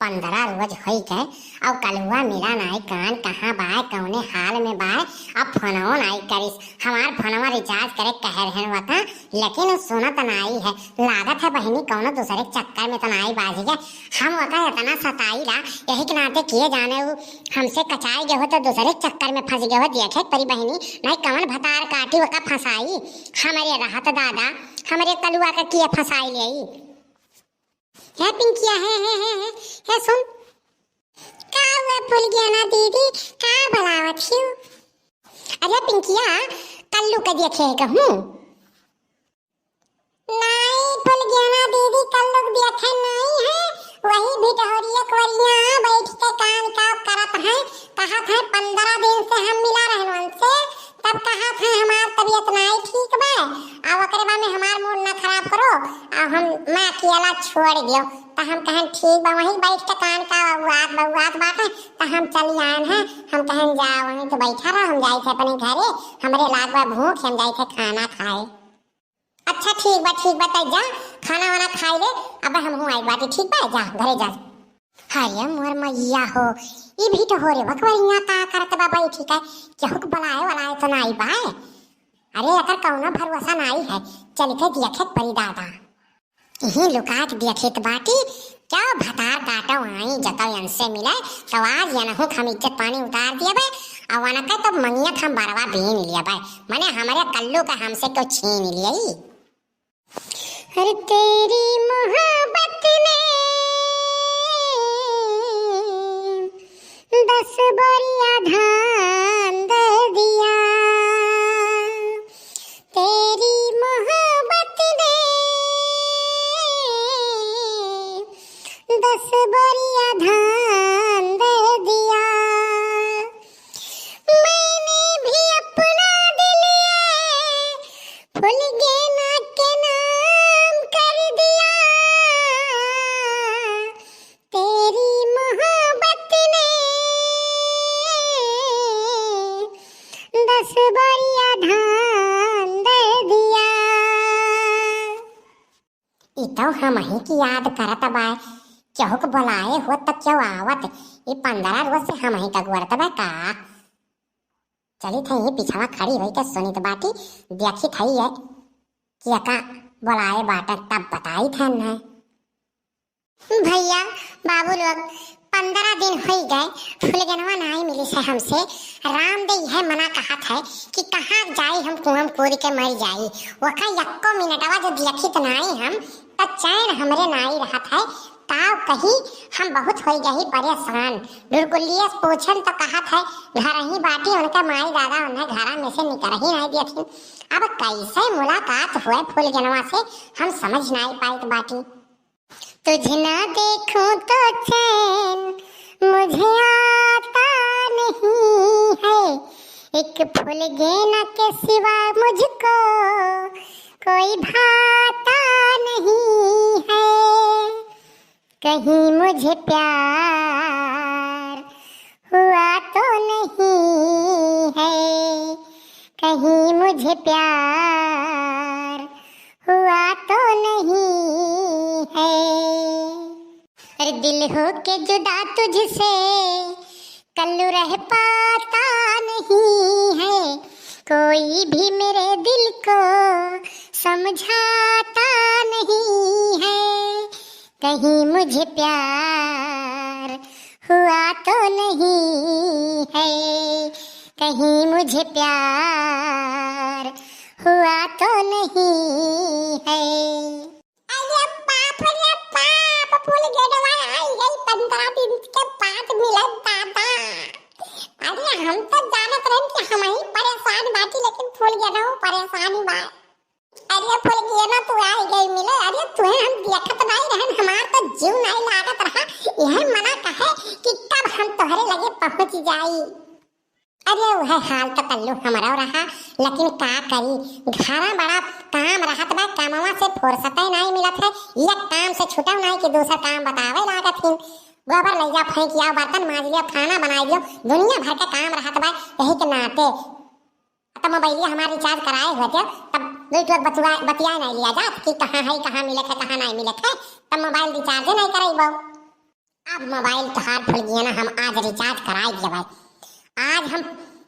15 रोज हो गए और कलुआ मिला नाई कान कहाँ बाय कौने हाल में बाय। अब फोनवो नाई करिस, हमार फोनवा रिचार्ज करे कह रहे वका, लेकिन सुनत नाई है। लागत है बहनी कौनो दूसरे चक्कर में तो नाई बाजी गए। हम वका इतना सताई ला यही के नाते किए जाने वो हमसे कचाई गए हो तो दूसरे चक्कर में फंस गए हो। देखे परी बहनी नहीं कौन भतार काटी वका फंसाई हमारे रहत दादा, हमारे कलुआ का किया फंसाई ले है पिंकिया है सुन का हुआ भूल गया ना दीदी का बुलावत छी। अरे पिंकिया कल्लू का देखे कहूँ नहीं भूल गया ना दीदी कल्लू देखे नहीं है। वही भिटोरिया कोरिया बैठ के कान का करत है। कहा था 15 दिन से हम मिला रहे उनसे, तब कहा था हमार तबीयत नहीं ठीक बा और ओकरे बाद में हमार मूड ना खराब करो और हम मैं अकेला छोड़ दियो। तो हम कहें ठीक बा वहीं बैठ के कान का बउआत बाटे तो हम चली आए हैं। हम कहें जा वहीं तो बैठा रहा, हम जाए थे अपने घरे, हमरे लागवा भूख हम जाए थे खाना खाए। अच्छा ठीक बा तो जा खाना वाना खाई ले। अब हम हूँ आई बाटी ठीक बा जा घरे जा। हरिया मोर मैया हो ये भी तो हो रे भगवैया का करत बा बैठी का केहू बुलाए तो नाई बाय। अरे अगर कौनो भरोसा नाई है चल के देखे परी दादा यही लुकात देखेत बाटी क्या भतार काटो आई जतो इनसे मिले तो आज ये नहु हम इज्जत पानी उतार दिया बे और वना का तो मंगिया हम बरवा बीन लिया बे माने हमारे कल्लू का हमसे को छीन लिया। अरे तेरी मोहब्बत ने 10 बोरिया धान दे दिया, तेरी मोहब्बत ने 10 बोरिया धान दे दिया। मैंने भी अपना दिल फुल गेना के नाम कर दिया, तेरी मोहब्बत ने 10 बोरिया धान दे दिया। इतो हम ही की याद करत बाय केहू को बुलाए हो तब क्यों आवत। ये 15 रोज से हम ही का गुरत बा का चली थी ये पिछवा खड़ी हुई के सुनित बाटी देखी थी है कि का बुलाए बाटा तब बताई था न भैया बाबू लोग 15 दिन हो गए फुलगनवा नहीं मिली से हमसे। राम दे है मना कहा था कि कहाँ जाई हम कुआं कूद के मर जाई वका यक्को मिनटवा जो देखी तो नहीं हम तब चैन हमरे नहीं रहा था। ताव कहीं हम बहुत हो गई परेशान। दुर्गुलिया पूछन तो कहा था घर ही बाटी उनका माई दादा उन्हें घर में से निकल ही नहीं देखी। अब कैसे मुलाकात हुए फुलगनवा से हम समझ नहीं पाई बाटी। तुझे ना देखूं तो चैन मुझे आता नहीं है, एक फुलगेना के सिवा मुझको कोई भाता नहीं है। कहीं मुझे प्यार हुआ तो नहीं है, कहीं मुझे प्यार हुआ तो नहीं है। अरे दिल हो के जुदा तुझसे कल्लू रह पाता नहीं है, कोई भी मेरे दिल को समझाता नहीं है। कहीं मुझे प्यार हुआ तो नहीं है, कहीं मुझे प्यार हुआ तो नहीं है। अरे बाप फूल गेटवा आई गई 15 दिन के बाद मिला दादा। अरे हम तो जानत रहे कि हम ही परेशान बाटी लेकिन फूल गेटवा परेशान ही बा। अरे फूल गेना तू आई गई मिले। अरे तुहे हम देखत नहीं रहन हमार तो जीव नहीं लागत रहा। यह मना कहे कि कब हम तोहरे लगे पहुंच जाई। अरे वह हाल तो कल्लू हमारा रहा लेकिन का करी घरा बड़ा काम रहत बा कामवा से फुर्सत नहीं मिलत है। एक काम से छुटल नहीं कि दूसरा काम बतावे लागत है। गोबर ले जा फेंक आओ बर्तन मांज लियो खाना बना लियो दुनिया भर के काम रहत बा। यही के नाते तब मोबाइल हमारा रिचार्ज कराए हुए थे तब बतिया नहीं लिया जात कि कहाँ है कहाँ मिले है कहाँ नहीं मिले है तब मोबाइल रिचार्ज नहीं कराई। अब मोबाइल तो हाथ भूल गया ना, हम आज रिचार्ज कराई दिया भाई। आज हम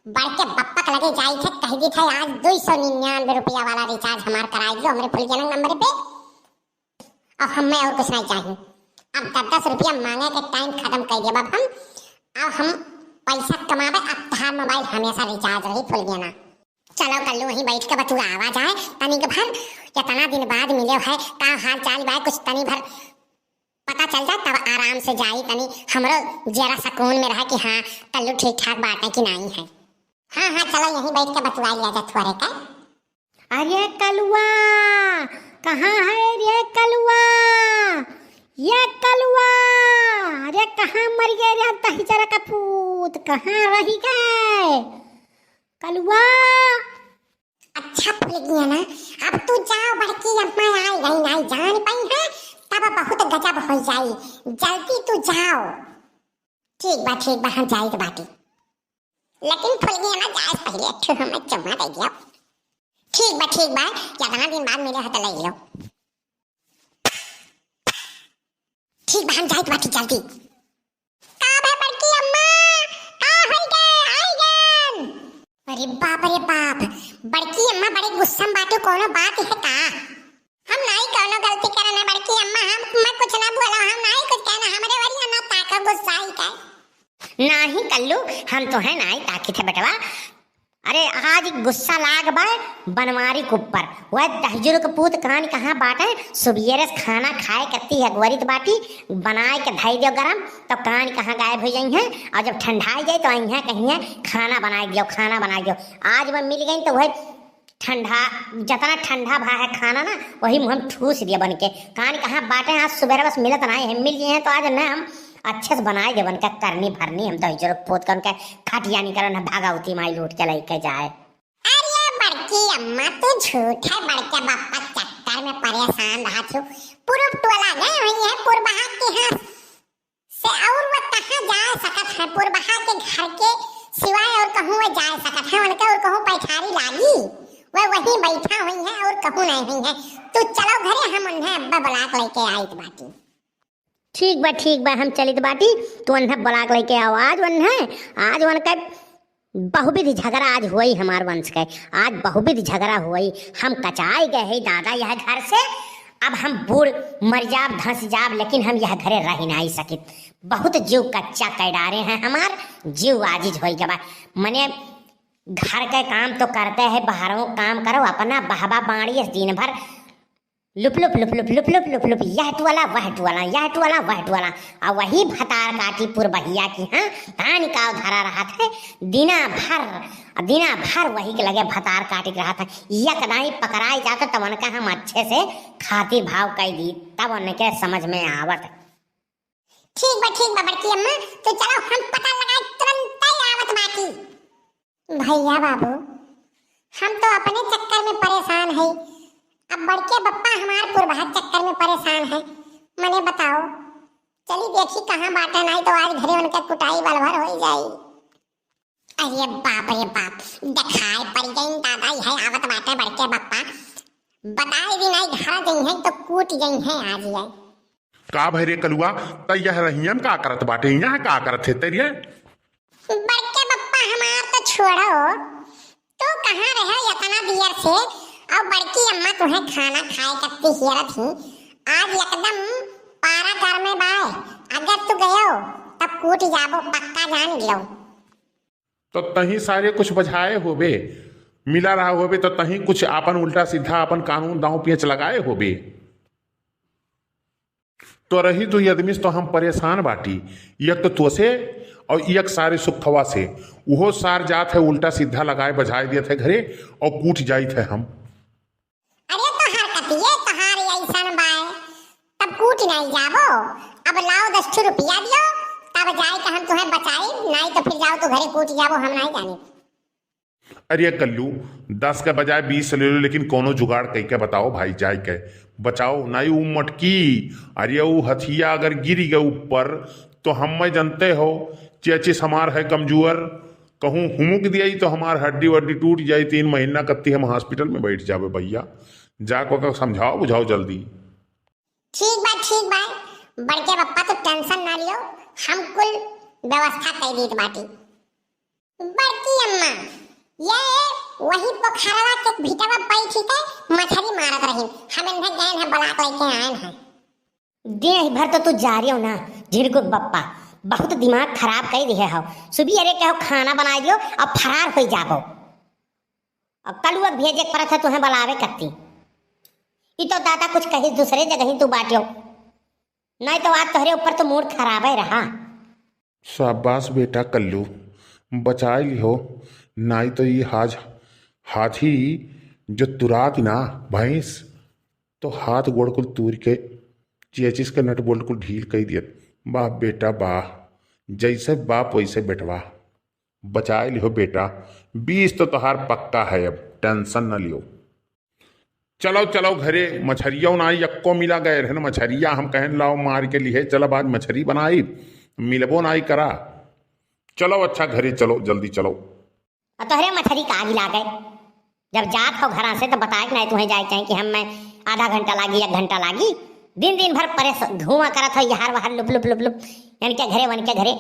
बढ़ के बप्पा के लगे जाई थे, कह दी थे आज 299 रुपया वाला रिचार्ज हमार कराई दो हमरे भूल गया नंबर पे। अब हमें और कुछ नहीं चाहिए। अब 10-10 रुपया मांगे के टाइम खत्म कर दिया अब हम पैसा कमावे। अब तहार मोबाइल हमेशा रिचार्ज रही भूल गया ना। चलो कल्लू वहीं बैठ के बतू आवाज आए तनी के भर, इतना दिन बाद मिले है का हाल चाल बा कुछ तनी भर पता चल जाए तब आराम से जाई तनी हमरो जरा सुकून में रहा कि हाँ कल्लू ठीक ठाक बात है कि नहीं है। हाँ चलो यहीं बैठ के बतुआ लिया जा थोड़े का। अरे कलुआ कहाँ है रे कलुआ, ये कलुआ अरे कहाँ मर गए रे तही जरा का पूत, कहाँ रही गए कलुआ। अच्छा भूल गया ना, अब तू जाओ बड़की अम्मा आई गई नहीं जान पाई है तब बहुत गजब हो जाई, जल्दी तू जाओ। ठीक बा हम जाई बाटी, लेकिन भूल गया ना जाए पहले अच्छे हमें चुम्मा दे दिया। ठीक बा इतना दिन बाद मिले हो तो ले लो। ठीक बा हम जाई बाटी जल्दी। का है बड़की अम्मा, का हो गए आई गए। अरे बाप बड़की अम्मा बड़े गुस्सा में बाटू, कोनो बात है का? हम नहीं कोनो गलती करना बड़की अम्मा, हम मैं कुछ ना बोला, हम नहीं कुछ कहना, हमरे वरिया ना ताका गुस्सा ही का। नहीं कल्लू हम तो है नहीं ताकि थे बेटवा। अरे आज गुस्सा लाग बा बनवारी के ऊपर, वह दहजुर के पूत कहानी कहाँ बाटे सुबेरे खाना खाए करती है गोरित बाटी बनाए के धई दियो गरम तो कहानी कहाँ गायब हो जाई है, और जब ठंडाई जाए तो आई है कहीं है खाना बनाई दियो। आज वह मिल गई तो वह ठंडा जितना ठंडा भा है खाना ना वही मुँह हम ठूस दिया बन के। कहानी कहाँ बाटे आज सुबेरे बस मिलत नहीं है, मिल गए हैं तो आज न हम अच्छे से बनाए जब उनका करनी भरनी हम तो जरूर पोत कर उनका खटिया नहीं कर भागावती माई लूट के लेके जाए। अरे बड़की अम्मा तू झूठ है, बड़के बापा चक्कर में परेशान रहा छू। पूरा टोला गए हुई है पुरबहा के हाथ से, और वो कहाँ जा सकत है पुरबहा के घर के सिवाय और कहूँ वो जा सकत है, उनके और कहूँ पैठारी लागी वह वहीं बैठा हुई है और कहूँ नहीं हुई है। तू चलो घरे, हम उन्हें अब्बा बुलाक लेके आई बाटी। ठीक बा हम चलित बाटी तो उन्हें बुला के लेके आओ। आज उनका बहुविध झगड़ा आज हुई हमार वंश के, आज बहुविध झगड़ा हुई। हम कचाई गए है दादा यह घर से, अब हम बूढ़ मर जाब धंस जाब लेकिन हम यह घरे रह नहीं सकित। बहुत जीव कच्चा कैडारे हैं हमार, जीव आजिज हो गया। मने घर के काम तो करते हैं, बाहरों काम करो अपना बहबा बाड़ी दिन भर लुप यह टुवाला वह टुवाला और वही भतार काटी पुरबहिया की हाँ धान का धरा रहा था दिना भर वही के लगे भतार काटी रहा था। यकदाई पकड़ाई जाता तब उनका हम अच्छे से खातिर भाव कह दी तब उनके समझ में आवत। ठीक बा बड़की अम्मा तो चलो हम पता लगाए तुरंत ही आवत बाकी। भैया बाबू हम तो अपने चक्कर में परेशान है, अब बड़के बप्पा हमारे पुरबहा चक्कर में परेशान है। मने बताओ चली देखी कहाँ बाटे नहीं तो आज घरे उनके कुटाई बलभर हो जाई। अरे बाप दिखाई पड़ गई दादा यह आवत बाटे बड़के बप्पा, बताए भी नहीं घर गई है तो कूट गई है आज ये। का भरे कलुआ त यह रहियन का करत बाटे, यहाँ का करत है तेरी? बड़के बप्पा हमार तो छोड़ो, तो कहाँ रहे इतना देर से, और बड़की अम्मा तुम्हें खाना खाए करती हियरत थी, आज एकदम पारा घर में बाय, अगर तू गयो तब कूट जाबो पक्का जान लो। तो तही सारे कुछ बझाए होबे, मिला रहा होबे तो तही कुछ अपन उल्टा सीधा अपन कानून दांव पेच लगाए होबे। तो रही तो आदमी तो हम परेशान बाटी, एक तो तोसे और एक सारे सुखवा से, वो सार जात है उल्टा सीधा लगाए बझाए दिए थे घरे और कूट जाई थे हम। अरे तो हरकतिए तहार ऐसन बाय तब कूट नहीं जाबो, अब लाओ 10 रुपया दियो तब जाए के हम तुम्हें बचाई, नहीं तो फिर जाओ तो घरे कूट जाबो हम नहीं जाने। अरे कल्लू 10 के बजाय 20 ले लो, लेकिन कोनो जुगाड़ कह के बताओ भाई, जाए के बचाओ। नहीं वो मटकी अरे वो हथिया अगर गिर गए ऊपर तो हम जानते हो चेचिस हमार है कमजोर, कहूँ हुमुक दिया तो हमार हड्डी वड्डी टूट जाए, 3 महीना कत्ती हम हॉस्पिटल में बैठ जावे। भैया जाको समझाओ बुझाओ जल्दी। ठीक बा बड़के पप्पा तो टेंशन ना लियो, हम कुल व्यवस्था कर दी बाटी। बड़की अम्मा ये वही पोखरवा के भीतवा बैठी के मछली मारत रही, हम इन्हें गए हैं बुला लेके आए हैं। दिन भर तो तू जा रही हो ना झिड़कुक बप्पा, बहुत दिमाग खराब कर दिए हो। सुबह अरे कहो खाना बना दियो अब फरार हो जाबो, अब कल भेजे पर था तुम्हें बुलावे करती। ये तो दादा कुछ कही दूसरे जगह ही तू बाटियो, नहीं तो आज तोहरे ऊपर तो मूड खराब ही रहा। शाबाश बेटा कल्लू, बचा लियो, नहीं तो ये हाथी जो तुरात ना भैंस तो हाथ गोड़ को तूर के चेचिस के नट बोल्ट को ढील कर दिया। वाह बेटा वाह, जैसे बाप वैसे बेटवा, बचा लियो बेटा, 20 तो तोहार पक्का है, अब टेंशन न लियो। चलो चलो घरे, मछरिया ना यक्को मिला गए रहे ना मछरिया, हम कहन लाओ मार के लिए, चलो आज मछरी बनाई, मिलबो ना करा। चलो अच्छा घरे चलो, जल्दी चलो। तोहरे मछली का आगे लागे, जब जात हो घर से तो बताए नहीं तुम्हें जाए चाहे कि हम मैं आधा घंटा लागी 1 घंटा लागी, दिन भर परेश घुमा करत हो यहाँ वहाँ लुप लुप लुप लुप इनके घरे वन के घरे।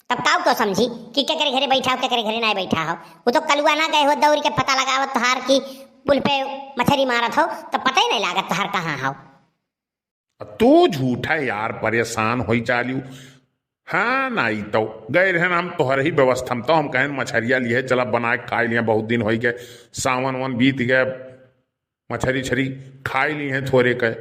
तब काऊ क्यों समझी कि क्या करे घरे बैठा हो, क्या करे घरे नहीं बैठा हो। वो तो कलुआ ना गए हो दौड़ के पता लगावत तोहार की पुल पे मछली मारत हो, तो पता ही नहीं लागत तोहार कहाँ हो। तू झूठा यार, परेशान हो चालू। हाँ नहीं तो गए रहे हम तोहर ही व्यवस्था में, तो हम कहें मछरिया लिए चला बना के खा लिए, बहुत दिन हो गए, सावन वन बीत गए, मछरी छरी खाई ली हैं थोड़े के।